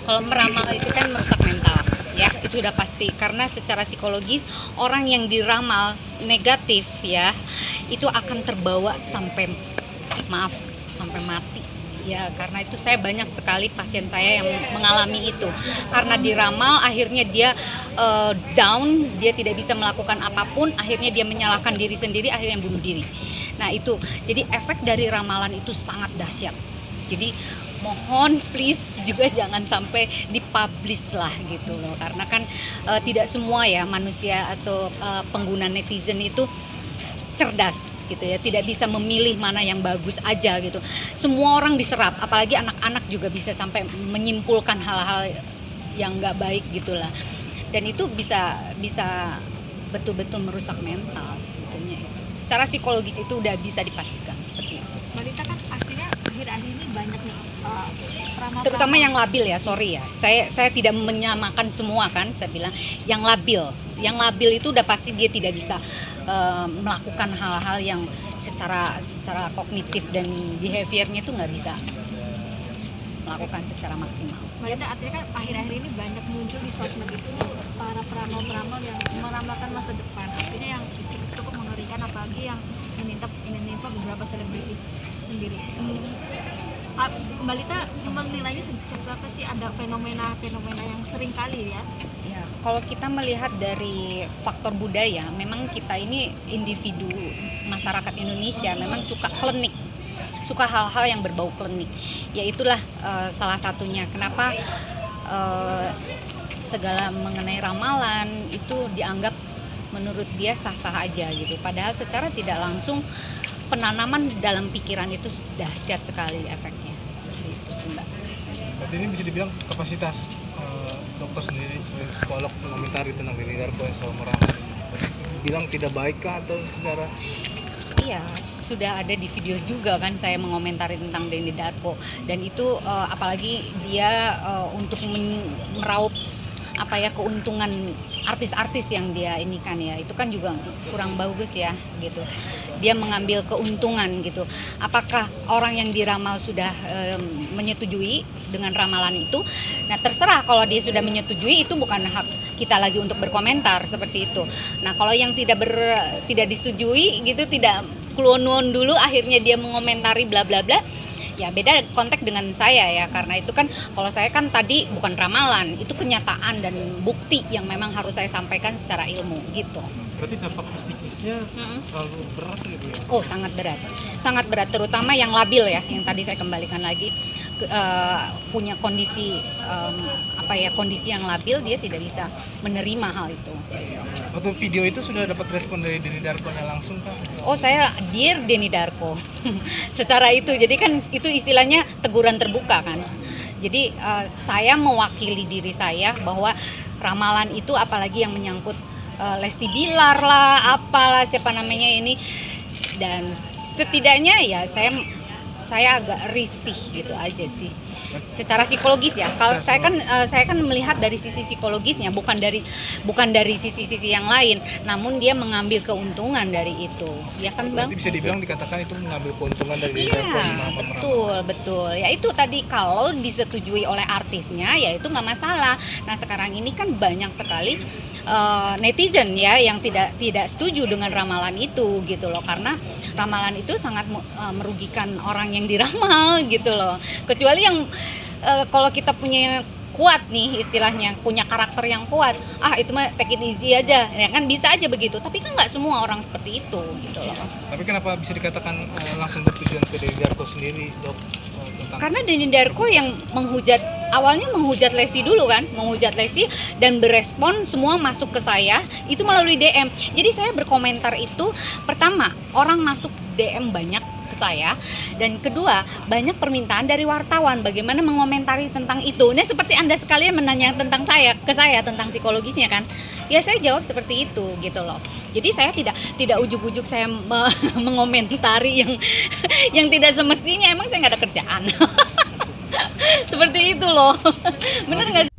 Kalau meramal itu kan merusak mental, ya itu udah pasti. Karena secara psikologis orang yang diramal negatif ya itu akan terbawa sampai sampai mati. Ya karena itu saya banyak sekali pasien saya yang mengalami itu. Karena diramal akhirnya dia down, dia tidak bisa melakukan apapun, akhirnya dia menyalahkan diri sendiri, akhirnya bunuh diri. Nah itu, jadi efek dari ramalan itu sangat dahsyat. Jadi mohon please juga jangan sampai dipublish lah gitu loh, karena kan tidak semua ya manusia atau pengguna netizen itu cerdas gitu ya, tidak bisa memilih mana yang bagus aja gitu. Semua orang diserap, apalagi anak-anak juga bisa sampai menyimpulkan hal-hal yang nggak baik gitulah, dan itu bisa betul-betul merusak mental sebetulnya itu. Secara psikologis itu udah bisa dipastikan seperti itu. Balita kan artinya akhir-akhir ini banyak peramal-peramal. Terutama yang labil ya, sorry ya. Saya tidak menyamakan semua kan, saya bilang yang labil. Yang labil itu udah pasti dia tidak bisa melakukan hal-hal yang secara kognitif dan behaviornya itu nggak bisa melakukan secara maksimal. Balita artinya kan akhir-akhir ini banyak muncul di sosmed itu para peramal-peramal yang meramalkan masa depan. Artinya yang cukup mengerikan, apalagi yang menimpa beberapa selebritis sendiri. Balita menilainya seperti apa sih, ada fenomena yang sering kali ya? Ya, kalau kita melihat dari faktor budaya, memang kita ini individu masyarakat Indonesia memang suka klinik, suka hal-hal yang berbau klinik. Ya itulah salah satunya kenapa segala mengenai ramalan itu dianggap menurut dia sah-sah aja gitu. Padahal secara tidak langsung penanaman dalam pikiran itu dahsyat sekali efeknya. Seperti itu, Mbak. Berarti ini bisa dibilang kapasitas dokter sendiri sebagai psikolog mengomentari tentang Denny Darko yang selalu meramal. Bilang tidak baik kah atau secara? Iya, sudah ada di video juga kan saya mengomentari tentang Denny Darko, dan itu apalagi dia untuk meraup apa ya keuntungan artis-artis yang dia ini kan ya, itu kan juga kurang bagus ya gitu. Dia mengambil keuntungan gitu. Apakah orang yang diramal sudah menyetujui dengan ramalan itu? Nah terserah, kalau dia sudah menyetujui itu bukan hak kita lagi untuk berkomentar seperti itu. Nah kalau yang tidak disetujui gitu, tidak kluon-nuon dulu akhirnya dia mengomentari bla bla bla, ya beda konteks dengan saya ya, karena itu kan kalau saya kan tadi bukan ramalan, itu kenyataan dan bukti yang memang harus saya sampaikan secara ilmu gitu. Berarti dampak psikisnya terlalu berat gitu ya? Oh sangat berat, terutama yang labil ya, yang tadi saya kembalikan lagi punya kondisi kondisi yang labil, dia tidak bisa menerima hal itu. Gitu. Waktu video itu sudah dapat respon dari Denny Darko-nya langsung kah? Oh saya dear Denny Darko secara itu, jadi kan itu istilahnya teguran terbuka kan. Jadi saya mewakili diri saya bahwa ramalan itu apalagi yang menyangkut Lesti Bilar lah, apalah siapa namanya ini, dan setidaknya ya saya agak risih gitu aja sih. Secara psikologis ya. Kalau saya kan melihat dari sisi psikologisnya, bukan dari sisi yang lain. Namun dia mengambil keuntungan dari itu. Ya kan, Bang? Berarti bisa dibilang dikatakan itu mengambil keuntungan dari Iya, Darko. betul. Ya itu tadi kalau disetujui oleh artisnya ya itu nggak masalah. Nah, sekarang ini kan banyak sekali netizen ya yang tidak setuju dengan ramalan itu gitu loh, karena ramalan itu sangat merugikan orang yang diramal gitu loh. Kecuali yang kalau kita punya kuat nih istilahnya, punya karakter yang kuat, itu mah take it easy aja ya kan, bisa aja begitu. Tapi kan nggak semua orang seperti itu gitu loh. Tapi kenapa bisa dikatakan langsung bertujuan ke Denny Darko sendiri, Dok? Karena Denny Darko yang awalnya menghujat Lesti dulu kan, menghujat Lesti dan berespon semua masuk ke saya itu melalui DM. Jadi saya berkomentar itu, pertama orang masuk DM banyak ke saya, dan kedua banyak permintaan dari wartawan bagaimana mengomentari tentang itu. Nah seperti Anda sekalian menanya tentang ke saya tentang psikologisnya kan, ya saya jawab seperti itu gitu loh. Jadi saya tidak ujuk-ujuk saya mengomentari yang tidak semestinya, emang saya nggak ada kerjaan. Seperti itu loh. Bener nggak sih?